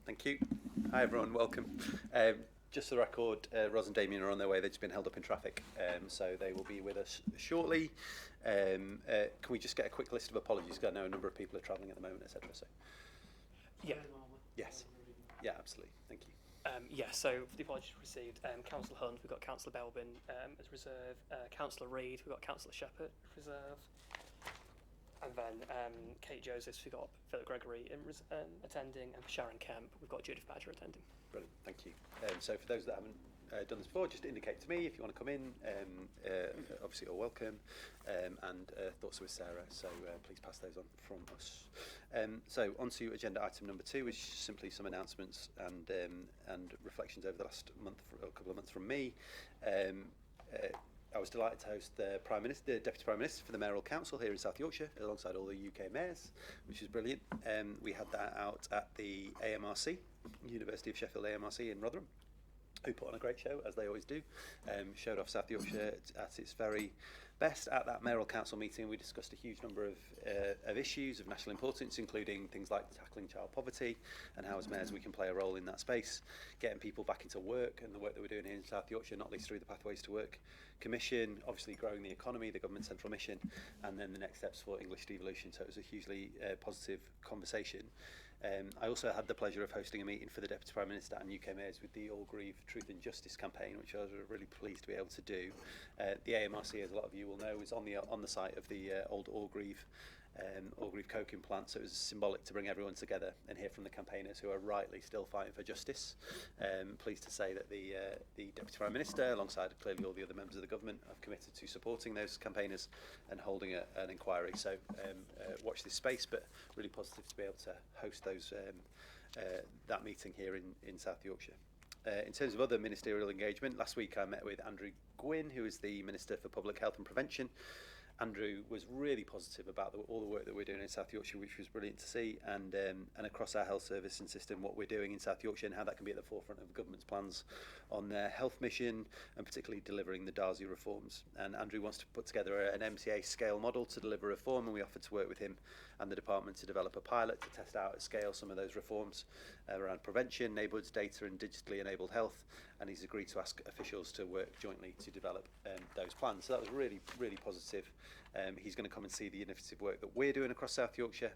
Thank you. Hi everyone, welcome. Just for the record, Ros and Damian are on their way. They've just been held up in traffic, so they will be with us shortly. Can we just get a quick list of apologies? Because I know a number of people are travelling at the moment, etc. So, Yeah. yes, yeah, absolutely. Thank you. So for the apologies received, Councillor Hunt, we've got Councillor Belbin as reserve, Councillor Reid, we've got Councillor Shepherd reserve, and then Kate Josephs, we've got Philip Gregory attending, and for Sharon Kemp, we've got Judith Badger attending. Brilliant, thank you. So for those that haven't done this before, just indicate to me if you want to come in. Obviously, you're welcome. And thoughts with Sarah, so please pass those on from us. So on to agenda item number 2, which is simply some announcements and reflections over the last month, or a couple of months from me. I was delighted to host the Deputy Prime Minister for the Mayoral Council here in South Yorkshire, alongside all the UK mayors, which is brilliant. We had that out at the AMRC, University of Sheffield AMRC in Rotherham, who put on a great show, as they always do. Showed off South Yorkshire at its very best. At that Mayoral Council meeting, we discussed a huge number of issues of national importance, including things like tackling child poverty and how as mayors we can play a role in that space, getting people back into work and the work that we're doing here in South Yorkshire, not least through the Pathways to Work Commission, obviously growing the economy, the government central mission, and then the next steps for English devolution. So it was a hugely positive conversation. I also had the pleasure of hosting a meeting for the Deputy Prime Minister and UK Mayors with the All Grieve Truth and Justice campaign, which I was really pleased to be able to do. The AMRC, as a lot of you will know, is on the site of the old All Grieve coking plant, so it was symbolic to bring everyone together and hear from the campaigners who are rightly still fighting for justice. Pleased to say that the Deputy Prime Minister, alongside clearly all the other members of the government, have committed to supporting those campaigners and holding an inquiry. So watch this space, but really positive to be able to host that meeting here in South Yorkshire. In terms of other ministerial engagement, last week I met with Andrew Gwynn, who is the Minister for Public Health and Prevention. Andrew was really positive about all the work that we're doing in South Yorkshire, which was brilliant to see, and across our health service and system, what we're doing in South Yorkshire and how that can be at the forefront of government's plans on their health mission, and particularly delivering the Darcy reforms. And Andrew wants to put together an MCA scale model to deliver reform, and we offered to work with him and the department to develop a pilot to test out at scale some of those reforms around prevention, neighbourhoods, data and digitally enabled health, and he's agreed to ask officials to work jointly to develop those plans. So that was really, really positive. He's going to come and see the innovative work that we're doing across South Yorkshire.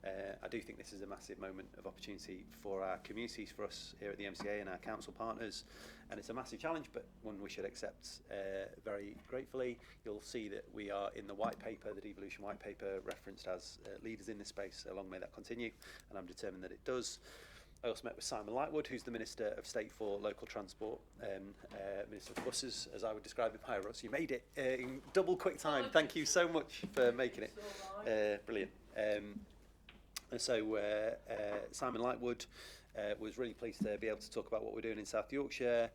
I do think this is a massive moment of opportunity for our communities, for us here at the MCA and our council partners, and it's a massive challenge, but one we should accept very gratefully. You'll see that we are in the white paper, the Devolution white paper, referenced as leaders in this space. So long may that continue, and I'm determined that it does. I also met with Simon Lightwood, who's the Minister of State for Local Transport, Minister for Buses, as I would describe him. Hi, Ross, you made it in double quick time. Thank you so much for making it. Brilliant. Simon Lightwood was really pleased to be able to talk about what we're doing in South Yorkshire.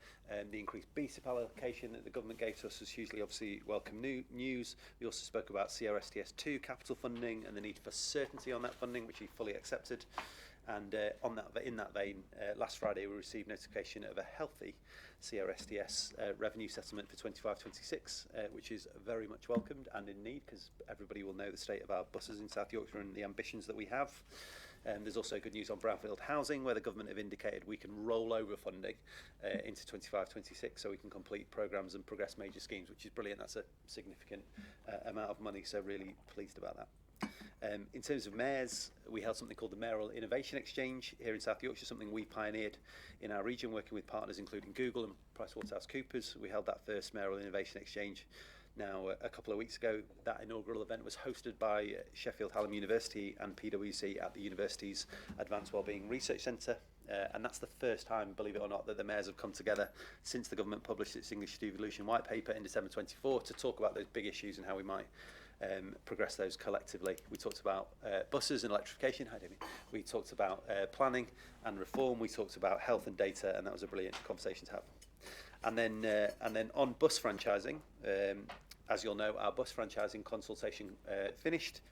The increased BSIP allocation that the government gave to us was hugely, obviously, welcome news. We also spoke about CRSTS2 capital funding and the need for certainty on that funding, which he fully accepted. And in that vein, last Friday we received notification of a healthy CRSTS revenue settlement for 25-26, which is very much welcomed and in need, because everybody will know the state of our buses in South Yorkshire and the ambitions that we have. There's also good news on brownfield housing, where the government have indicated we can roll over funding into 25-26, so we can complete programmes and progress major schemes, which is brilliant. That's a significant amount of money, so really pleased about that. In terms of mayors, we held something called the Mayoral Innovation Exchange here in South Yorkshire, something we pioneered in our region, working with partners including Google and PricewaterhouseCoopers. We held that first Mayoral Innovation Exchange now a couple of weeks ago. That inaugural event was hosted by Sheffield Hallam University and PwC at the university's Advanced Wellbeing Research Centre. And that's the first time, believe it or not, that the mayors have come together since the government published its English Devolution white paper in December 24 to talk about those big issues and how we might progress those collectively. We talked about buses and electrification. Hi, Damian. We talked about planning and reform. We talked about health and data, and that was a brilliant conversation to have. And then on bus franchising, as you'll know, our bus franchising consultation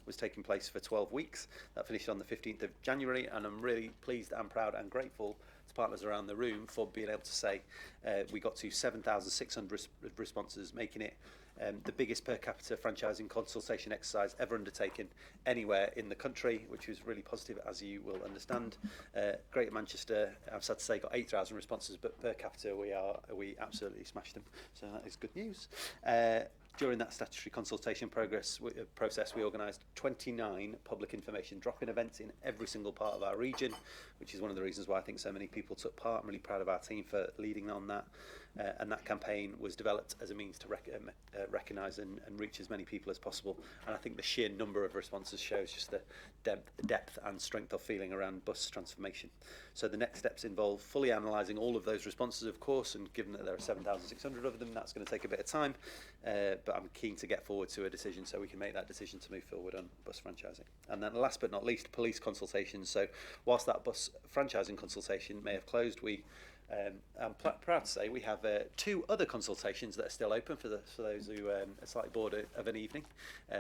was taking place for 12 weeks. That finished on the 15th of January, and I'm really pleased and proud and grateful to partners around the room for being able to say we got to 7,600 responses, making it the biggest per capita franchising consultation exercise ever undertaken anywhere in the country, which was really positive, as you will understand. Greater Manchester, I'm sad to say, got 8,000 responses, but per capita we absolutely smashed them, so that is good news. During that statutory consultation process, we organised 29 public information drop-in events in every single part of our region, which is one of the reasons why I think so many people took part. I'm really proud of our team for leading on that. And that campaign was developed as a means to recognise and reach as many people as possible. And I think the sheer number of responses shows just the depth and strength of feeling around bus transformation. So the next steps involve fully analysing all of those responses, of course, and given that there are 7,600 of them, that's going to take a bit of time. But I'm keen to get forward to a decision so we can make that decision to move forward on bus franchising. And then last but not least, police consultations. So whilst that bus franchising consultation may have closed, I'm proud to say we have 2 other consultations that are still open for those who are slightly bored of an evening.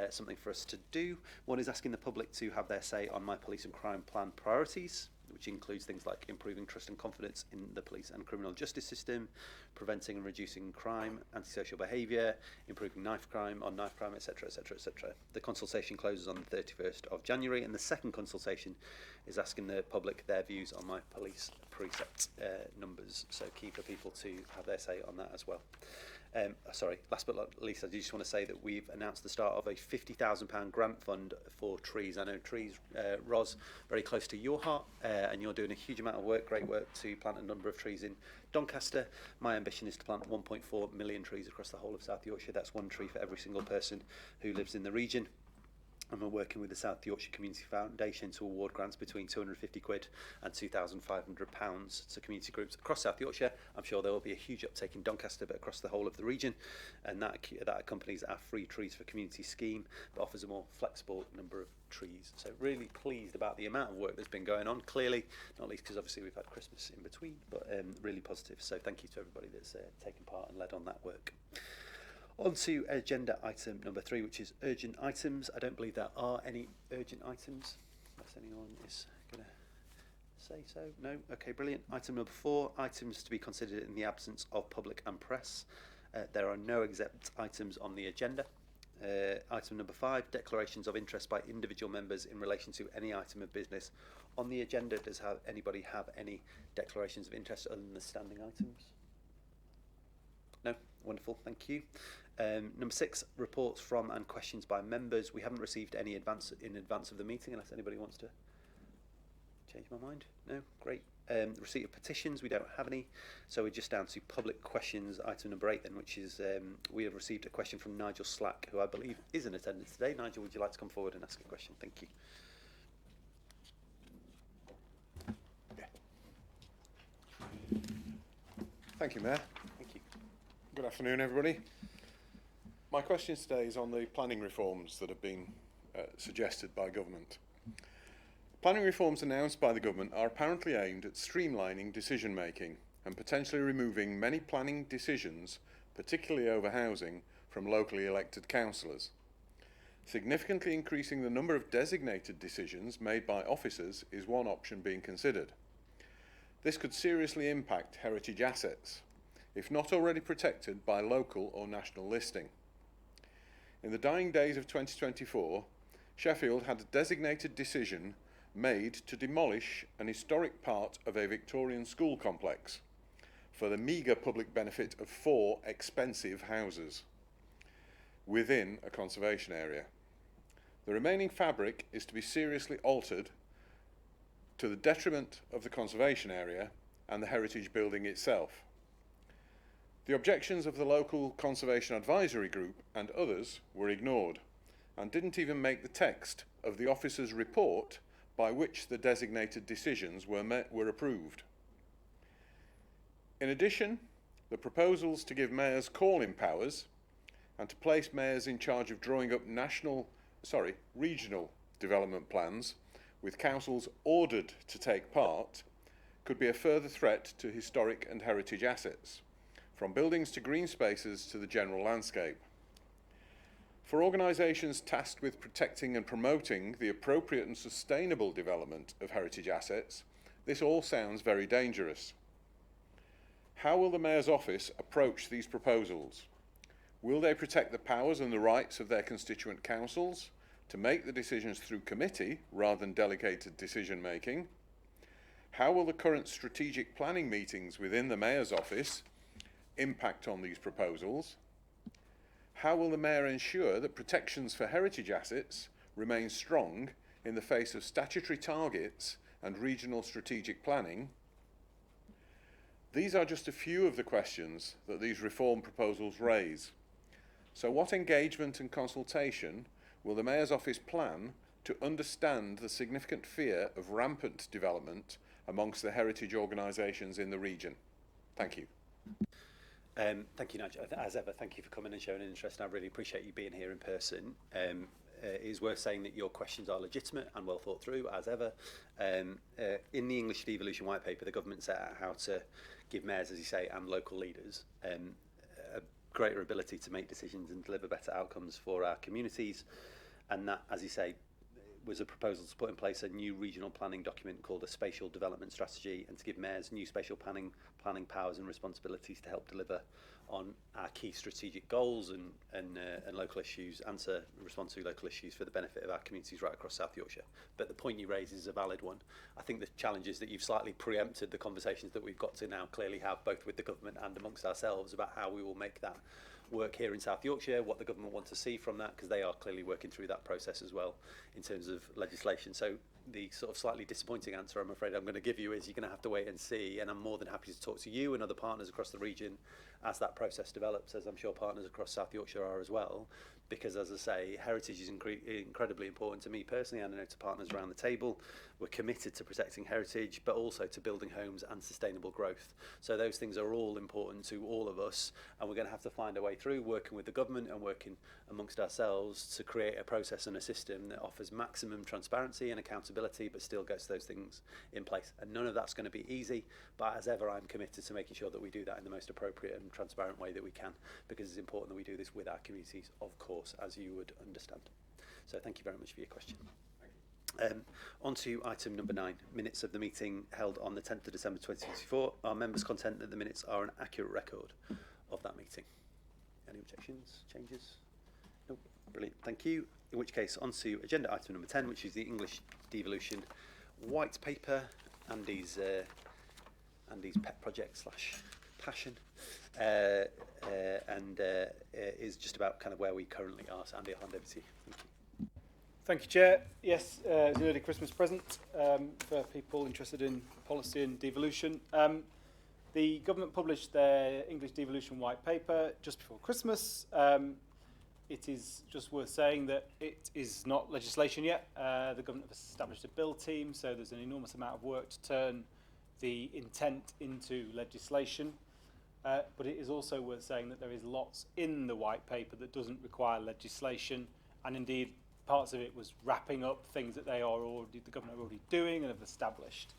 Something for us to do. One is asking the public to have their say on my police and crime plan priorities, which includes things like improving trust and confidence in the police and criminal justice system, preventing and reducing crime, antisocial behaviour, improving knife crime, etc., etc., etc. The consultation closes on the 31st of January, and the second consultation is asking the public their views on my police precept numbers. So key for people to have their say on that as well. Last but not least, I just want to say that we've announced the start of a £50,000 grant fund for trees. I know trees, Ros, very close to your heart, and you're doing a huge amount of work, great work to plant a number of trees in Doncaster. My ambition is to plant 1.4 million trees across the whole of South Yorkshire. That's 1 tree for every single person who lives in the region. And we're working with the South Yorkshire Community Foundation to award grants between £250 and £2,500 to community groups across South Yorkshire. I'm sure there will be a huge uptake in Doncaster, but across the whole of the region. And that accompanies our Free Trees for Community scheme, but offers a more flexible number of trees. So really pleased about the amount of work that's been going on, clearly, not least because obviously we've had Christmas in between, but really positive. So thank you to everybody that's taken part and led on that work. On to agenda item number 3, which is urgent items. I don't believe there are any urgent items, unless anyone is going to say so. No? Okay, brilliant. Item number 4, items to be considered in the absence of public and press. There are no exempt items on the agenda. Item number 5, declarations of interest by individual members in relation to any item of business on the agenda. Does anybody have any declarations of interest other than the standing items? No? Wonderful, thank you. Number 6, reports from and questions by members. We haven't received any in advance of the meeting, unless anybody wants to change my mind. No? Great. Receipt of petitions, we don't have any. So we're just down to public questions, item number 8 then, which is we have received a question from Nigel Slack, who I believe is in attendance today. Nigel, would you like to come forward and ask a question? Thank you. Thank you, Mayor. Thank you. Good afternoon, everybody. My question today is on the planning reforms that have been suggested by government. Planning reforms announced by the government are apparently aimed at streamlining decision making and potentially removing many planning decisions, particularly over housing, from locally elected councillors. Significantly increasing the number of designated decisions made by officers is one option being considered. This could seriously impact heritage assets, if not already protected by local or national listing. In the dying days of 2024, Sheffield had a designated decision made to demolish an historic part of a Victorian school complex for the meagre public benefit of 4 expensive houses within a conservation area. The remaining fabric is to be seriously altered to the detriment of the conservation area and the heritage building itself. The objections of the local Conservation Advisory Group and others were ignored and didn't even make the text of the officer's report by which the designated decisions were approved. In addition, the proposals to give mayors call-in powers and to place mayors in charge of drawing up regional development plans with councils ordered to take part could be a further threat to historic and heritage assets, from buildings to green spaces to the general landscape. For organisations tasked with protecting and promoting the appropriate and sustainable development of heritage assets, This all sounds very dangerous. How will the Mayor's office approach these proposals? Will they protect the powers and the rights of their constituent councils to make the decisions through committee rather than delegated decision making? How will the current strategic planning meetings within the Mayor's office impact on these proposals? How will the Mayor ensure that protections for heritage assets remain strong in the face of statutory targets and regional strategic planning? These are just a few of the questions that these reform proposals raise. So what engagement and consultation will the Mayor's office plan to understand the significant fear of rampant development amongst the heritage organisations in the region? Thank you. Thank you, Nigel. As ever, thank you for coming and showing an interest. And I really appreciate you being here in person. It is worth saying that your questions are legitimate and well thought through, as ever. In the English Devolution White Paper, the government set out how to give mayors, as you say, and local leaders a greater ability to make decisions and deliver better outcomes for our communities. And that, as you say, was a proposal to put in place a new regional planning document called a spatial development strategy, and to give mayors new spatial planning powers and responsibilities to help deliver on our key strategic goals and local issues, and to respond to local issues for the benefit of our communities right across South Yorkshire. But the point you raise is a valid one. I think the challenge is that you've slightly preempted the conversations that we've got to now clearly have, both with the government and amongst ourselves, about how we will make that work here in South Yorkshire, what the government wants to see from that, because they are clearly working through that process as well in terms of legislation. So the sort of slightly disappointing answer I'm afraid I'm going to give you is you're going to have to wait and see, and I'm more than happy to talk to you and other partners across the region as that process develops, as I'm sure partners across South Yorkshire are as well, because as I say, heritage is incredibly important to me personally, and I know to partners around the table. We're committed to protecting heritage, but also to building homes and sustainable growth. So those things are all important to all of us, and we're going to have to find a way through, working with the government and working amongst ourselves to create a process and a system that offers maximum transparency and accountability, but still gets those things in place. And none of that's going to be easy, but as ever, I'm committed to making sure that we do that in the most appropriate and transparent way that we can, because it's important that we do this with our communities, of course, as you would understand. So thank you very much for your question. On to item number 9, minutes of the meeting held on the 10th of December 2024. Are members content that the minutes are an accurate record of that meeting? Any objections, changes? Nope. Brilliant, thank you. In which case, on to agenda item number 10, which is the English Devolution White Paper, Andy's pet project / passion, and is just about kind of where we currently are. So Andy, I'll hand over to you. Thank you. Thank you, Chair. Yes, it's an early Christmas present for people interested in policy and devolution. The government published their English Devolution White Paper just before Christmas. It is just worth saying that it is not legislation yet. The government has established a bill team, so there's an enormous amount of work to turn the intent into legislation. But it is also worth saying that there is lots in the White Paper that doesn't require legislation, and indeed parts of it was wrapping up things that the government are already doing and have established.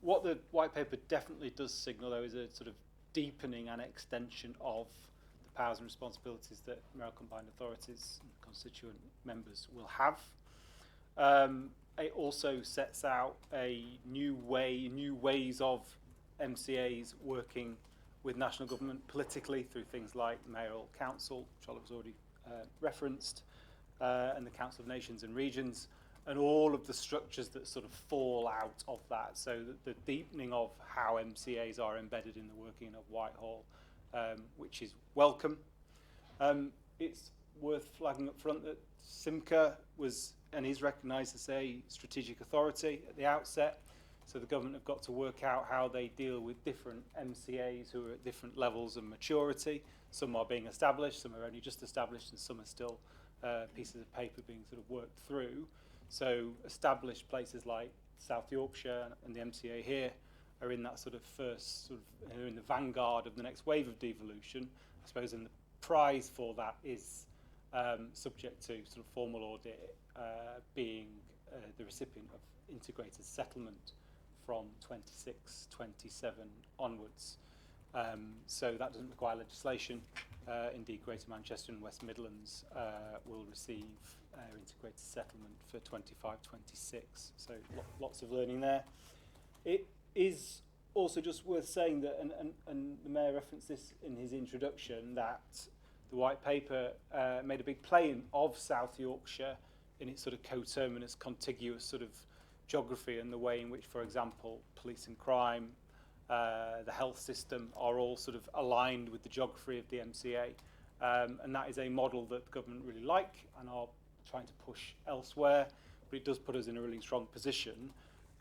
What the White Paper definitely does signal, though, is a sort of deepening and extension of the powers and responsibilities that mayoral combined authorities and constituent members will have. It also sets out new ways of MCAs working with national government politically through things like mayoral council, which Oliver's already referenced, and the Council of Nations and Regions, and all of the structures that sort of fall out of that. So the deepening of how MCAs are embedded in the working of Whitehall, which is welcome. It's worth flagging up front that Cllr was and is recognised as a strategic authority at the outset. So the government have got to work out how they deal with different MCAs who are at different levels of maturity. Some are being established, some are only just established, and some are still pieces of paper being sort of worked through. So established places like South Yorkshire and the MCA here are in that sort of first, they're in the vanguard of the next wave of devolution, I suppose, and the prize for that is subject to sort of formal audit, being the recipient of integrated settlement from 26-27 onwards. So that doesn't require legislation. Indeed, Greater Manchester and West Midlands will receive integrated settlement for 25-26. So lots of learning there. It is also just worth saying that, and the Mayor referenced this in his introduction, that the White Paper made a big play of South Yorkshire in its sort of coterminous, contiguous sort of geography, and the way in which, for example, police and crime, the health system are all sort of aligned with the geography of the MCA. And that is a model that the government really like and are trying to push elsewhere, but it does put us in a really strong position.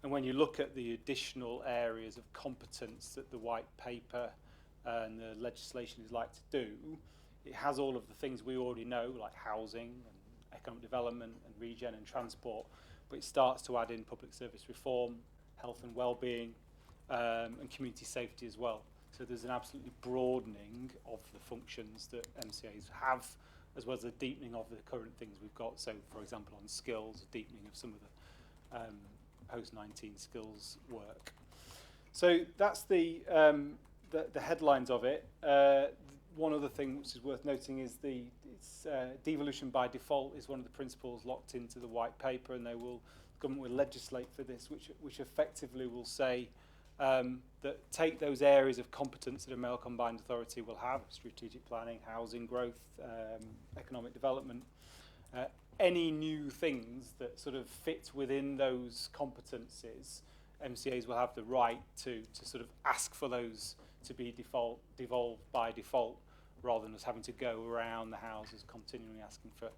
And when you look at the additional areas of competence that the White Paper and the legislation is like to do, it has all of the things we already know, like housing and economic development and regen and transport, but it starts to add in public service reform, health and well-being, and community safety as well. So there's an absolutely broadening of the functions that MCAs have, as well as a deepening of the current things we've got. So, for example, on skills, a deepening of some of the post-19 skills work. So that's the headlines of it. One other thing which is worth noting is devolution by default is one of the principles locked into the White Paper, and the government will legislate for this, which effectively will say that take those areas of competence that a Mayoral Combined Authority will have, strategic planning, housing growth, economic development, any new things that sort of fit within those competencies, MCAs will have the right to sort of ask for those to be devolved by default, rather than us having to go around the houses continually asking for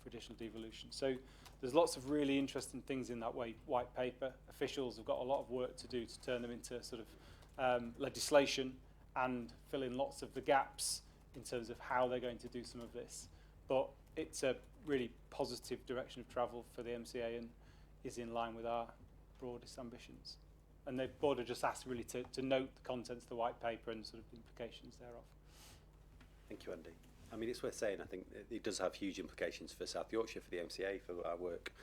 additional devolution. So there's lots of really interesting things in that White Paper. Officials have got a lot of work to do to turn them into sort of legislation and fill in lots of the gaps in terms of how they're going to do some of this. But it's a really positive direction of travel for the MCA and is in line with our broadest ambitions. And the board have just asked really to note the contents of the White Paper and sort of the implications thereof. Thank you, Andy. I mean, it's worth saying, I think it does have huge implications for South Yorkshire, for the MCA, for our work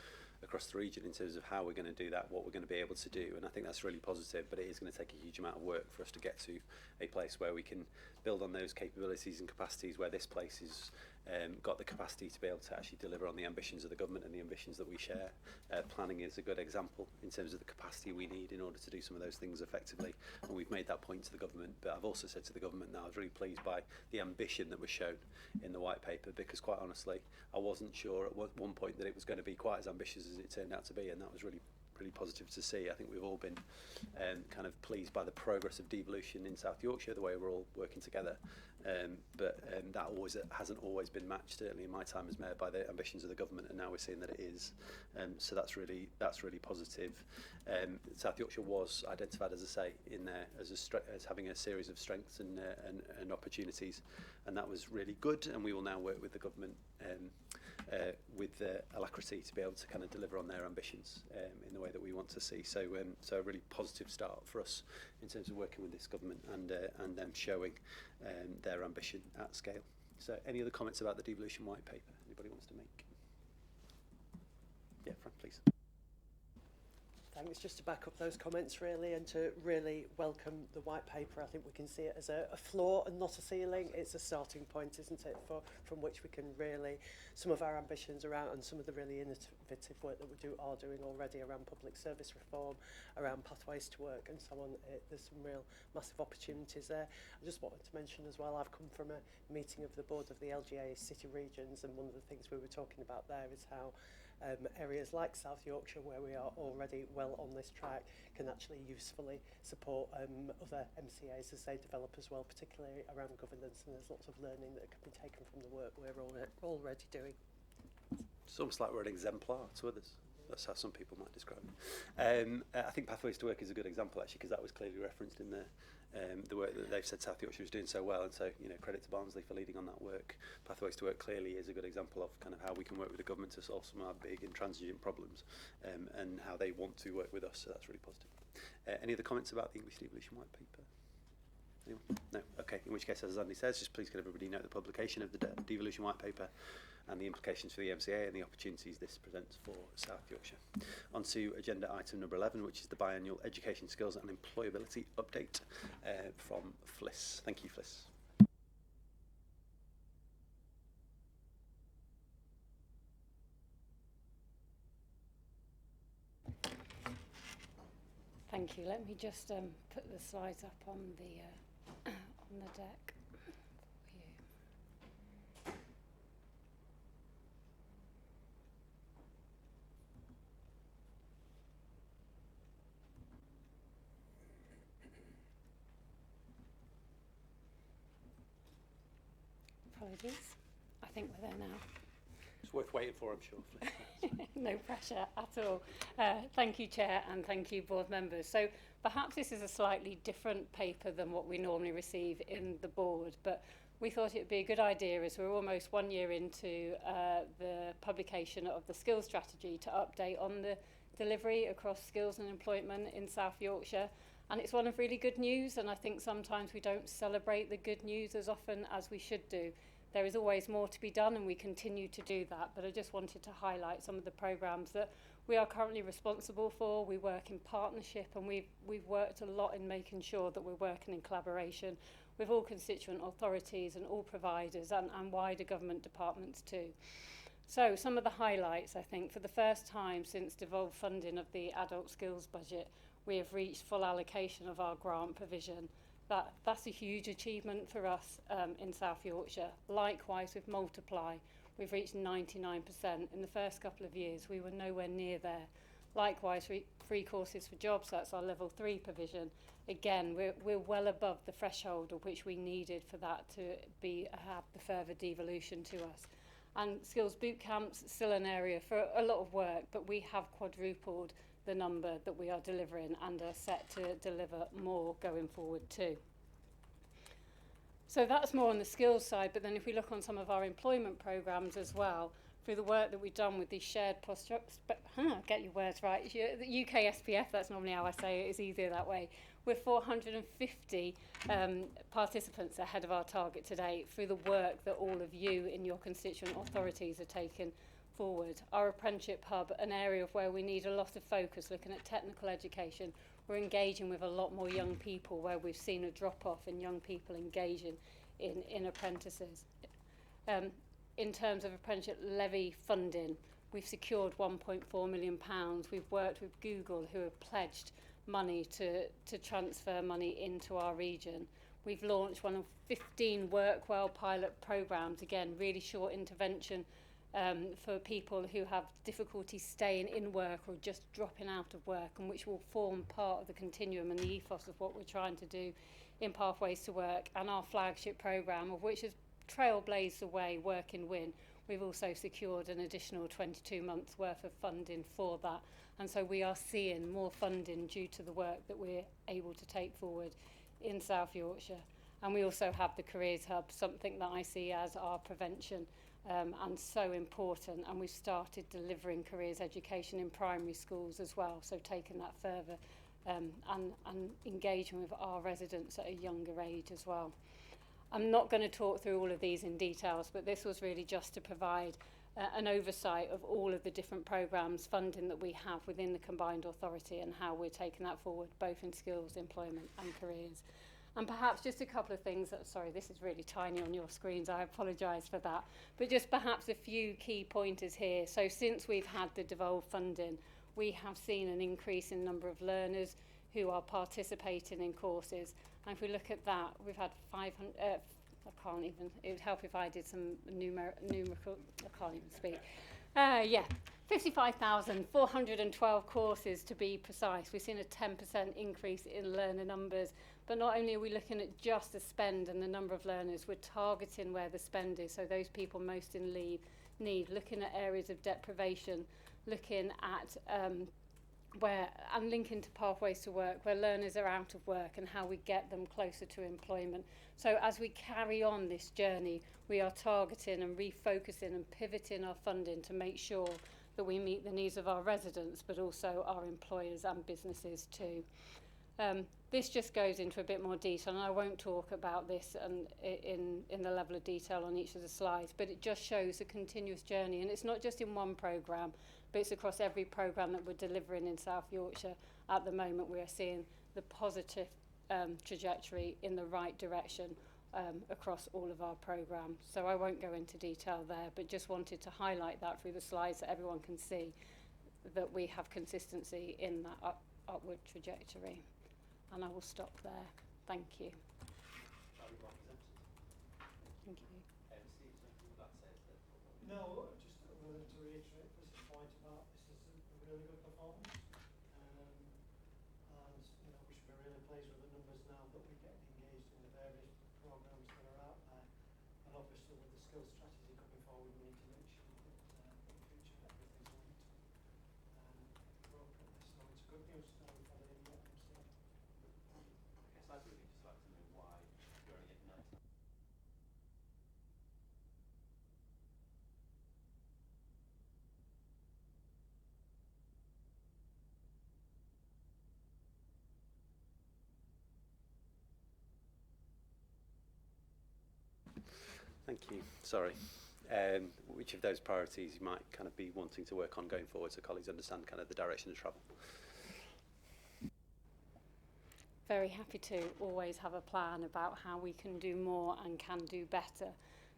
across the region in terms of how we're going to do that, what we're going to be able to do, and I think that's really positive, but it is going to take a huge amount of work for us to get to a place where we can build on those capabilities and capacities, where this place is got the capacity to be able to actually deliver on the ambitions of the government and the ambitions that we share. Planning is a good example in terms of the capacity we need in order to do some of those things effectively, and we've made that point to the government, but I've also said to the government that I was really pleased by the ambition that was shown in the White Paper, because quite honestly I wasn't sure at one point that it was going to be quite as ambitious as it turned out to be, and that was really positive to see. I think we've all been kind of pleased by the progress of devolution in South Yorkshire, the way we're all working together, but that hasn't always been matched, certainly in my time as mayor, by the ambitions of the government, and now we're seeing that it is. So that's really positive. South Yorkshire was identified, as I say, in there as having a series of strengths and opportunities, and that was really good, and we will now work with the government with alacrity to be able to kind of deliver on their ambitions in the way that we want to see. So a really positive start for us in terms of working with this government and them showing their ambition at scale. So any other comments about the devolution White Paper anybody wants to make? Yeah, Fran, please. Thanks. Just to back up those comments really, and to really welcome the White Paper. I think we can see it as a floor and not a ceiling. It's a starting point, isn't it, from which we can really, some of our ambitions around, and some of the really innovative work that we are doing already around public service reform, around pathways to work and so on. There's some real massive opportunities there. I just wanted to mention as well, I've come from a meeting of the board of the LGA City Regions, and one of the things we were talking about there is how areas like South Yorkshire, where we are already well on this track, can actually usefully support other MCAs as they develop as well, particularly around governance, and there's lots of learning that can be taken from the work we're already doing. It's almost like we're an exemplar to others. That's how some people might describe it. I think Pathways to Work is a good example, actually, because that was clearly referenced in the work that they've said South Yorkshire is doing so well, and so, you know, credit to Barnsley for leading on that work. Pathways to Work clearly is a good example of kind of how we can work with the government to solve some of our big intransigent problems, and how they want to work with us, so that's really positive. Any other comments about the English Devolution White Paper? Anyone? No? Okay, in which case, as Andy says, just please can everybody note the publication of the Devolution White Paper and the implications for the MCA and the opportunities this presents for South Yorkshire. On to agenda item number 11, which is the biannual Education, Skills and Employability update from Fliss. Thank you, Fliss. Thank you. Let me just put the slides up on the deck for you. Apologies. I think we're there now. It's worth waiting for, I'm sure. No pressure at all. Thank you, Chair, and thank you, board members. So perhaps this is a slightly different paper than what we normally receive in the board, but we thought it would be a good idea, as we're almost 1 year into the publication of the skills strategy, to update on the delivery across skills and employment in South Yorkshire. And it's one of really good news, and I think sometimes we don't celebrate the good news as often as we should do. There is always more to be done, and we continue to do that, but I just wanted to highlight some of the programmes that we are currently responsible for. We work in partnership, and we've worked a lot in making sure that we're working in collaboration with all constituent authorities and all providers and wider government departments too. So some of the highlights, I think, for the first time since devolved funding of the adult skills budget, we have reached full allocation of our grant provision. That's a huge achievement for us in South Yorkshire. Likewise with Multiply, we've reached 99%. In the first couple of years, we were nowhere near there. Likewise, free courses for jobs, that's our level 3 provision. Again, we're well above the threshold of which we needed for that to have the further devolution to us. And skills boot camps, still an area for a lot of work, but we have quadrupled the number that we are delivering and are set to deliver more going forward too. So that's more on the skills side, but then if we look on some of our employment programmes as well, through the work that we've done with these shared get your words right, the UK SPF, that's normally how I say it, it's easier that way. We're 450 participants ahead of our target today through the work that all of you in your constituent authorities are taking forward. Our apprenticeship hub, an area of where we need a lot of focus, looking at technical education. We're engaging with a lot more young people, where we've seen a drop-off in young people engaging in apprentices. In terms of apprenticeship levy funding, we've secured £1.4 million. We've worked with Google, who have pledged money to transfer money into our region. We've launched one of 15 Work Well pilot programmes, again, really short intervention for people who have difficulty staying in work or just dropping out of work, and which will form part of the continuum and the ethos of what we're trying to do in Pathways to Work. And our flagship programme, of which has trailblazed the way, Work in Win, we've also secured an additional 22 months worth of funding for that. And so we are seeing more funding due to the work that we're able to take forward in South Yorkshire. And we also have the Careers Hub, something that I see as our prevention and so important, and we've started delivering careers education in primary schools as well, so taking that further and engaging with our residents at a younger age as well. I'm not going to talk through all of these in details, but this was really just to provide an oversight of all of the different programmes, funding that we have within the combined authority, and how we're taking that forward, both in skills, employment and careers. And perhaps just a couple of things, sorry, this is really tiny on your screens, I apologise for that, but just perhaps a few key pointers here. So since we've had the devolved funding, we have seen an increase in number of learners who are participating in courses. And if we look at that, we've had 500, I can't even, it would help if I did some numerical, I can't even speak. 55,412 courses to be precise. We've seen a 10% increase in learner numbers, but not only are we looking at just the spend and the number of learners, we're targeting where the spend is, so those people most in need, looking at areas of deprivation, looking at where, and linking to Pathways to Work, where learners are out of work and how we get them closer to employment. So as we carry on this journey, we are targeting and refocusing and pivoting our funding to make sure that we meet the needs of our residents, but also our employers and businesses too. This just goes into a bit more detail, and I won't talk about this in the level of detail on each of the slides, but it just shows a continuous journey, and it's not just in one programme, but it's across every programme that we're delivering in South Yorkshire. At the moment, we are seeing the positive trajectory in the right direction across all of our programmes. So I won't go into detail there, but just wanted to highlight that through the slides so everyone can see that we have consistency in that upward trajectory. And I will stop there. Thank you. Thank you. No, just wanted to reiterate Chris's point about this is a really good performance. And you know, we should be really pleased with the numbers now that we're getting engaged in the various programs that are out there. And obviously with the skills strategy coming forward, we need to make sure that in future everything's linked appropriately. So it's good news for the MC. Yes, I'd really just like to know why you're only at 90. Thank you. Sorry. Which of those priorities you might kind of be wanting to work on going forward so colleagues understand kind of the direction of travel? Very happy to always have a plan about how we can do more and can do better.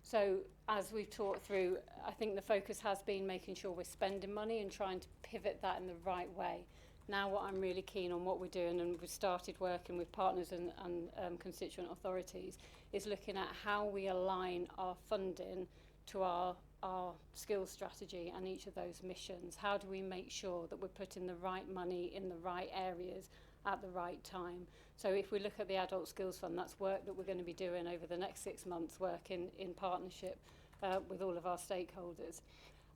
So as we've talked through, I think the focus has been making sure we're spending money and trying to pivot that in the right way. Now what I'm really keen on what we're doing, and we've started working with partners and constituent authorities, is looking at how we align our funding to our skills strategy and each of those missions. How do we make sure that we're putting the right money in the right areas at the right time? So if we look at the Adult Skills Fund, that's work that we're going to be doing over the next 6 months, working in partnership with all of our stakeholders.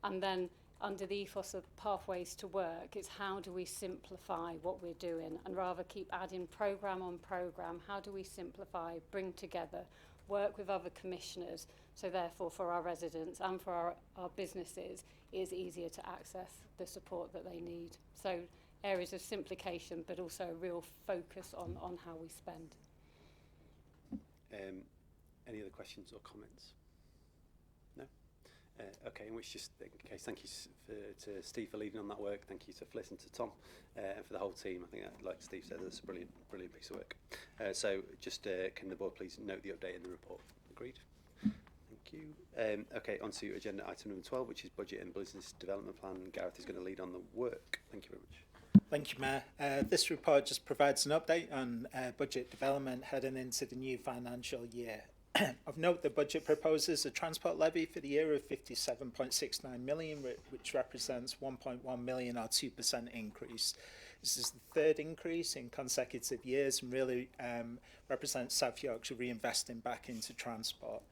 And then under the ethos of pathways to work, it's how do we simplify what we're doing, and rather keep adding programme on programme, how do we simplify, bring together, work with other commissioners, so therefore for our residents and for our businesses it is easier to access the support that they need. So areas of simplification, but also a real focus on how we spend. Any other questions or comments? No? Okay, in which just, okay, thank you to Steve for leading on that work. Thank you to Fliss and to Tom and for the whole team. I think, like Steve said, that's a brilliant piece of work. So just can the board please note the update in the report? Agreed? Thank you. Okay, on to agenda item number 12, which is budget and business development plan. Gareth is going to lead on the work. Thank you very much. Thank you, Mayor. This report just provides an update on budget development heading into the new financial year. Of note, the budget proposes a transport levy for the year of 57.69 million, which represents 1.1 million or 2% increase. This is the third increase in consecutive years and really represents South Yorkshire reinvesting back into transport.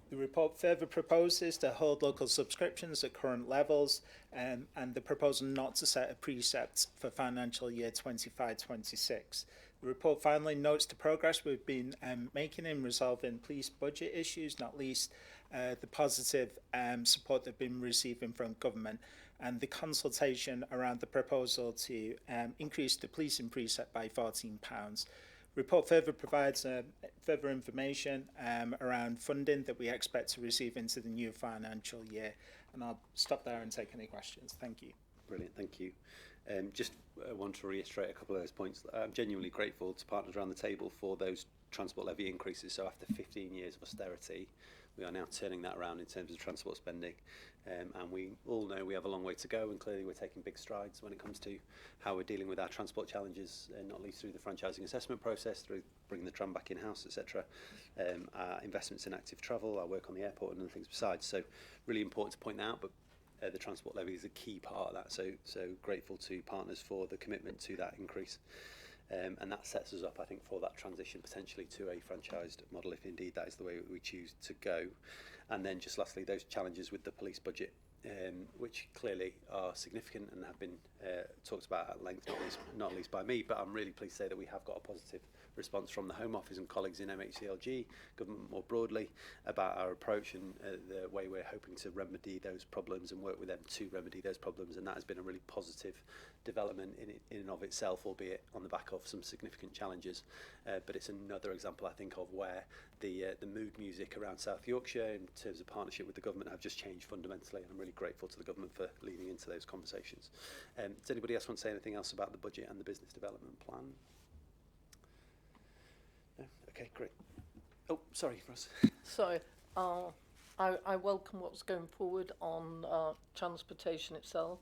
The report further proposes to hold local subscriptions at current levels and the proposal not to set a precept for financial year 25-26. The report finally notes the progress we've been making in resolving police budget issues, not least the positive support they've been receiving from government and the consultation around the proposal to increase the policing precept by £14. Report further provides further information around funding that we expect to receive into the new financial year. And I'll stop there and take any questions. Thank you. Brilliant, thank you. Just want to reiterate a couple of those points. I'm genuinely grateful to partners around the table for those transport levy increases. So after 15 years of austerity, we are now turning that around in terms of transport spending. And we all know we have a long way to go, and clearly we're taking big strides when it comes to how we're dealing with our transport challenges, not least through the franchising assessment process, through bringing the tram back in-house, etc. Our investments in active travel, our work on the airport and other things besides. So really important to point that out, but the transport levy is a key part of that. So grateful to partners for the commitment to that increase. And that sets us up, I think, for that transition potentially to a franchised model, if indeed that is the way we choose to go. And then just lastly, those challenges with the police budget, which clearly are significant and have been talked about at length, not least by me, but I'm really pleased to say that we have got a positive response from the Home Office and colleagues in MHCLG, government more broadly, about our approach and the way we're hoping to remedy those problems and work with them to remedy those problems. And that has been a really positive development in and of itself, albeit on the back of some significant challenges. But it's another example, I think, of where the mood music around South Yorkshire in terms of partnership with the government have just changed fundamentally, and I'm really grateful to the government for leading into those conversations. Does anybody else want to say anything else about the budget and the business development plan? No? Okay, great. Oh, sorry, Ross. So, I welcome what's going forward on transportation itself.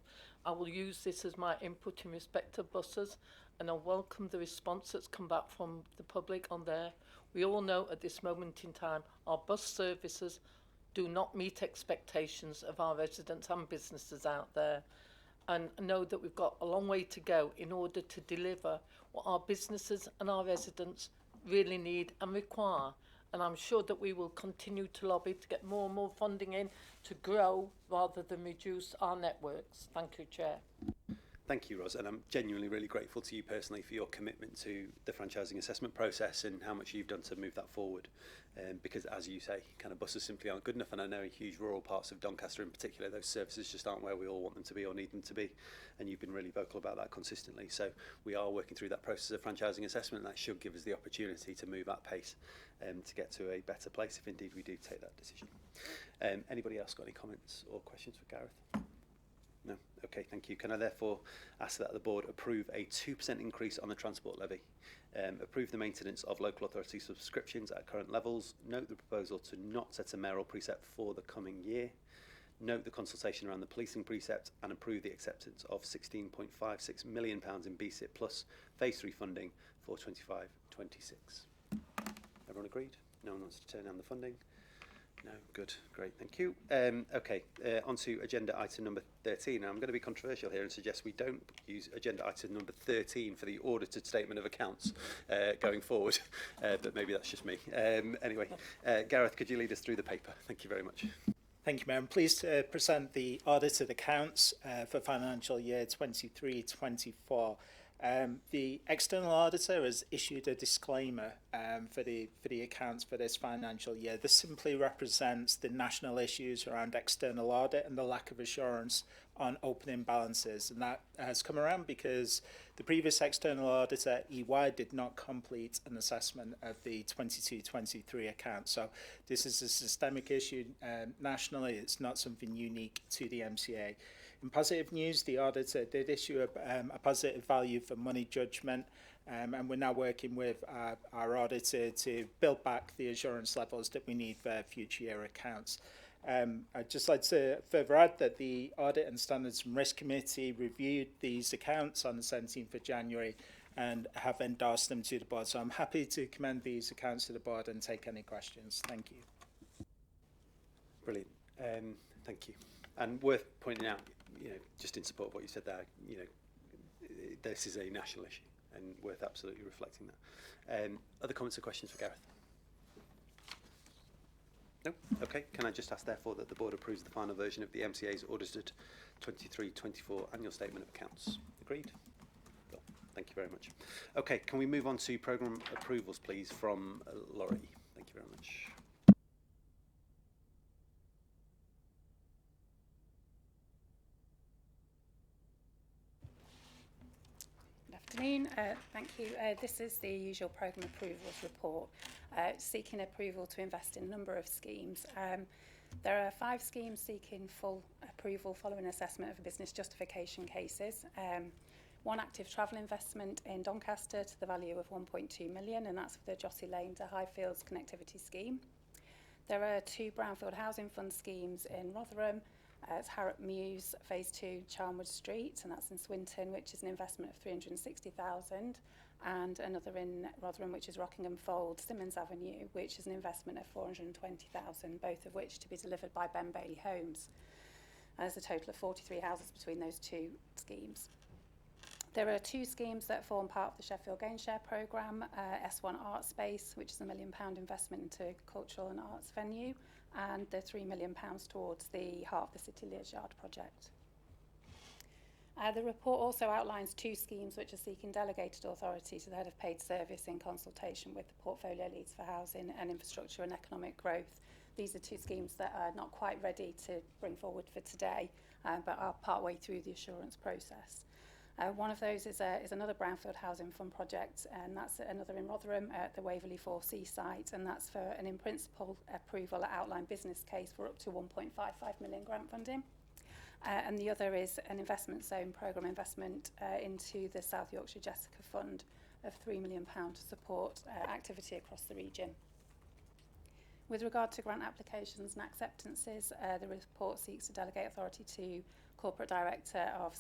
I will use this as my input in respect to buses, and I welcome the response that's come back from the public on there. We all know at this moment in time our bus services do not meet expectations of our residents and businesses out there, and know that we've got a long way to go in order to deliver what our businesses and our residents really need and require. And I'm sure that we will continue to lobby to get more and more funding in to grow rather than reduce our networks. Thank you, Chair. Thank you, Ros, and I'm genuinely really grateful to you personally for your commitment to the franchising assessment process and how much you've done to move that forward. Because, as you say, kind of buses simply aren't good enough, and I know in huge rural parts of Doncaster in particular, those services just aren't where we all want them to be or need them to be, and you've been really vocal about that consistently. So we are working through that process of franchising assessment, and that should give us the opportunity to move at pace to get to a better place if indeed we do take that decision. Anybody else got any comments or questions for Gareth? No? Okay, thank you. Can I therefore ask that the board approve a 2% increase on the transport levy, approve the maintenance of local authority subscriptions at current levels, note the proposal to not set a mayoral precept for the coming year, note the consultation around the policing precept, and approve the acceptance of £16.56 million in BSIP plus phase 3 funding for 25-26. Everyone agreed? No one wants to turn down the funding? No, good, great, thank you. Okay, on to agenda item number 13. Now, I'm going to be controversial here and suggest we don't use agenda item number 13 for the audited statement of accounts going forward, but maybe that's just me. Anyway, Gareth, could you lead us through the paper? Thank you very much. Thank you, Mayor. I'm pleased to present the audited accounts for financial year 23-24. The external auditor has issued a disclaimer for the accounts for this financial year. This simply represents the national issues around external audit and the lack of assurance on opening balances, and that has come around because the previous external auditor, EY, did not complete an assessment of the 22-23 accounts. So this is a systemic issue nationally. It's not something unique to the MCA. In positive news, the auditor did issue a positive value for money judgment, and we're now working with our auditor to build back the assurance levels that we need for future year accounts. I'd just like to further add that the Audit and Standards and Risk Committee reviewed these accounts on the 17th of January and have endorsed them to the board. So I'm happy to commend these accounts to the board and take any questions. Thank you. Brilliant. Thank you. And worth pointing out, just in support of what you said there, this is a national issue and worth absolutely reflecting that. Other comments or questions for Gareth? No? Okay. Can I just ask, therefore, that the board approves the final version of the MCA's audited 23-24 annual statement of accounts? Agreed? Cool. Thank you very much. Okay. Can we move on to programme approvals, please, from Laurie? Thank you very much. Afternoon. Thank you. This is the usual programme approvals report, seeking approval to invest in a number of schemes. There are 5 schemes seeking full approval following assessment of business justification cases. 1 active travel investment in Doncaster to the value of 1.2 million, and that's for the Jossy Lane to Highfields connectivity scheme. There are 2 Brownfield Housing Fund schemes in Rotherham. It's Harrop Mews, Phase 2, Charnwood Street, and that's in Swinton, which is an investment of 360,000, and another in Rotherham, which is Rockingham Fold, Simmons Avenue, which is an investment of 420,000, both of which to be delivered by Ben Bailey Homes. There's a total of 43 houses between those 2 schemes. There are 2 schemes that form part of the Sheffield Gain Share programme, S1 Art Space, which is a £1 million investment into cultural and arts venue, and the £3 million towards the Heart of the City Liaison Yard project. The report also outlines 2 schemes which are seeking delegated authority to the head of paid service in consultation with the portfolio leads for housing and infrastructure and economic growth. These are 2 schemes that are not quite ready to bring forward for today, but are partway through the assurance process. One of those is another Brownfield Housing Fund project, and that's another in Rotherham at the Waverley 4C site, and that's for an in-principle approval at outline business case for up to 1.55 million grant funding. And the other is an investment zone programme investment into the South Yorkshire Jessica Fund of £3 million to support activity across the region. With regard to grant applications and acceptances, the report seeks to delegate authority to Corporate Director of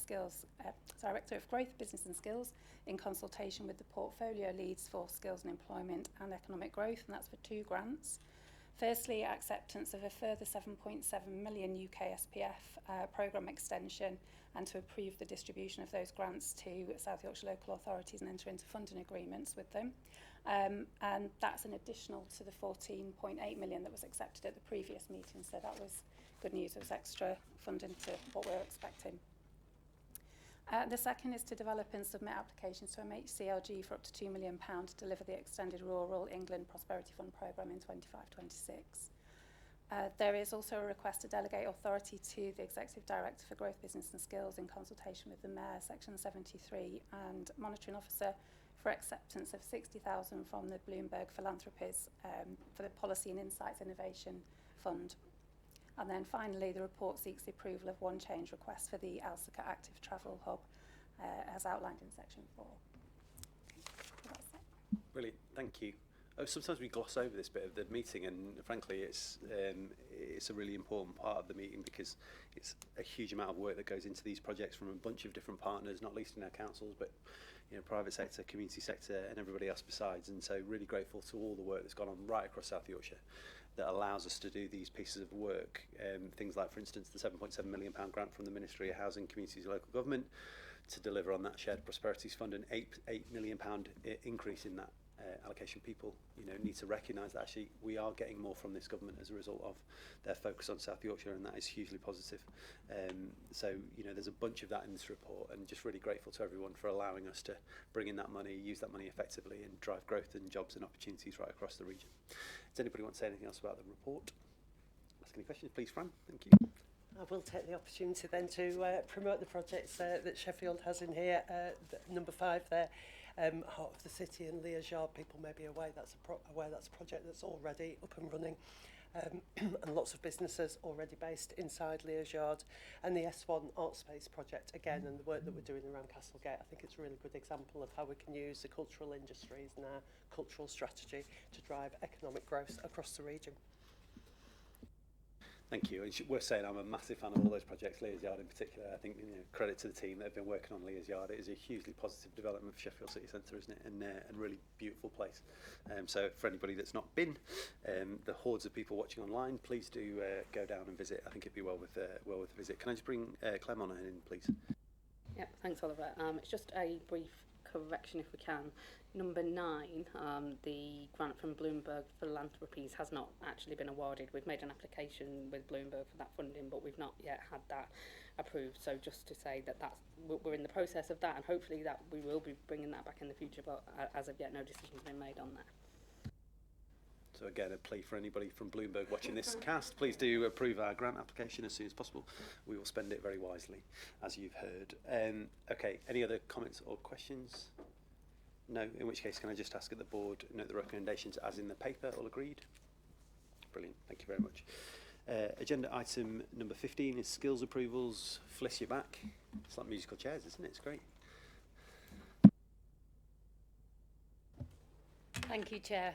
Growth, Business and Skills, in consultation with the portfolio leads for skills and employment and economic growth, and that's for 2 grants. Firstly, acceptance of a further 7.7 million UK SPF programme extension, and to approve the distribution of those grants to South Yorkshire local authorities and enter into funding agreements with them. And that's an additional to the 14.8 million that was accepted at the previous meeting, so that was good news. It was extra funding to what we're expecting. The second is to develop and submit applications to MHCLG for up to £2 million to deliver the extended Rural England Prosperity Fund programme in 25-26. There is also a request to delegate authority to the Executive Director for Growth, Business and Skills in consultation with the Mayor, Section 73, and Monitoring Officer for acceptance of 60,000 from the Bloomberg Philanthropies for the Policy and Insights Innovation Fund. And then finally, the report seeks the approval of one change request for the Elsica Active Travel Hub, as outlined in Section 4. So that's it. Brilliant, thank you. Sometimes we gloss over this bit of the meeting, and frankly it's a really important part of the meeting because it's a huge amount of work that goes into these projects from a bunch of different partners, not least in our councils, but private sector, community sector and everybody else besides. And so really grateful to all the work that's gone on right across South Yorkshire that allows us to do these pieces of work. Things like, for instance, the £7.7 million grant from the Ministry of Housing, Communities and Local Government to deliver on that Shared Prosperities Fund, an £8 million increase in that allocation. People need to recognise that actually we are getting more from this government as a result of their focus on South Yorkshire, and that is hugely positive. So there's a bunch of that in this report, and just really grateful to everyone for allowing us to bring in that money, use that money effectively and drive growth and jobs and opportunities right across the region. Does anybody want to say anything else about the report? Ask any questions, please, Fran. Thank you. I will take the opportunity then to promote the projects that Sheffield has in here. Number 5 there, Heart of the City and Lear's Yard. People may be aware that's a project that's already up and running, and lots of businesses already based inside Lear's Yard. And the S1 Art Space project again, and the work that we're doing around Castlegate. I think it's a really good example of how we can use the cultural industries and our cultural strategy to drive economic growth across the region. Thank you. It's worth saying I'm a massive fan of all those projects, Lear's Yard in particular. I think credit to the team that have been working on Lear's Yard. It is a hugely positive development for Sheffield City Centre, isn't it? And really beautiful place. So for anybody that's not been, the hordes of people watching online, please do go down and visit. I think it'd be well worth a visit. Can I just bring Clem on in, please? Yep, thanks, Oliver. It's just a brief correction if we can. Number 9, the grant from Bloomberg Philanthropies has not actually been awarded. We've made an application with Bloomberg for that funding, but we've not yet had that approved. So just to say that we're in the process of that, and hopefully that we will be bringing that back in the future, but as of yet no decision's been made on that. So again, a plea for anybody from Bloomberg watching this cast, please do approve our grant application as soon as possible. We will spend it very wisely, as you've heard. Okay, any other comments or questions? No, in which case can I just ask at the board, note the recommendations as in the paper, all agreed? Brilliant, thank you very much. Agenda item number 15 is skills approvals. Fliss, you're back. It's like musical chairs, isn't it? It's great. Thank you, Chair.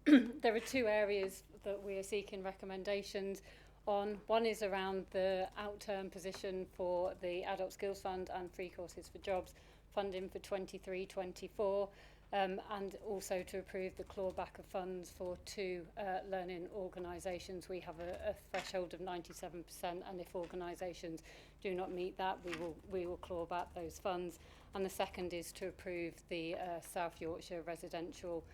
There are 2 areas that we are seeking recommendations on. One is around the out-term position for the Adult Skills Fund and Free Courses for Jobs funding for 23-24, and also to approve the clawback of funds for 2 learning organisations. We have a threshold of 97%, and if organisations do not meet that, we will claw back those funds. And the second is to approve the South Yorkshire residential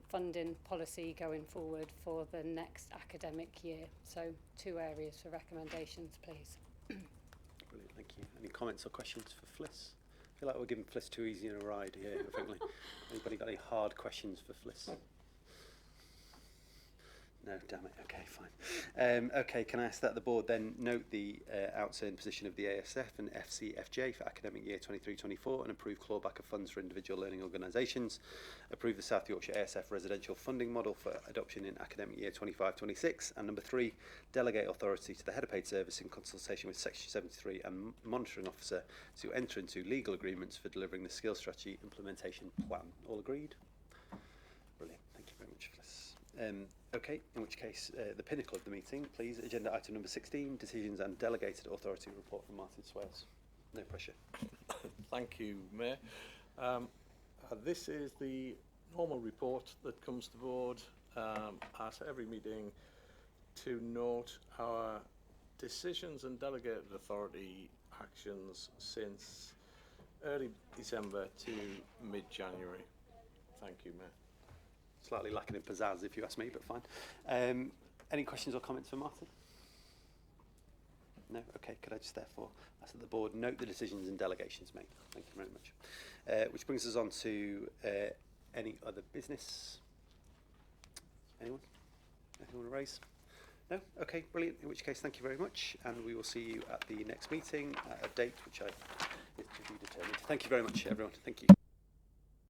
funding policy going forward for the next academic year. So 2 areas for recommendations, please. Brilliant, thank you. Any comments or questions for Fliss? I feel like we're giving Fliss too easy a ride here, frankly. Anybody got any hard questions for Fliss? No, damn it. Okay, fine. Okay, can I ask that the board then note the outturn position of the ASF and FCFJ for academic year 23-24 and approve clawback of funds for individual learning organisations, approve the South Yorkshire ASF residential funding model for adoption in academic year 25-26, and number 3, delegate authority to the head of paid service in consultation with Section 73 and monitoring officer to enter into legal agreements for delivering the skills strategy implementation plan. All agreed? Brilliant. Thank you very much, Fliss. Okay, in which case, the pinnacle of the meeting, please, agenda item number 16, decisions and delegated authority report from Martin Swales. No pressure. Thank you, Mayor. This is the normal report that comes to board at every meeting to note our decisions and delegated authority actions since early December to mid-January. Thank you, Mayor. Slightly lacking in pizzazz, if you ask me, but fine. Any questions or comments for Martin? No? Okay, could I just therefore ask that the board note the decisions and delegations made? Thank you very much. Which brings us on to any other business? Anyone? Anything want to raise? No? Okay, brilliant. In which case, thank you very much. And we will see you at the next meeting at a date which is to be determined. Thank you very much, everyone. Thank you.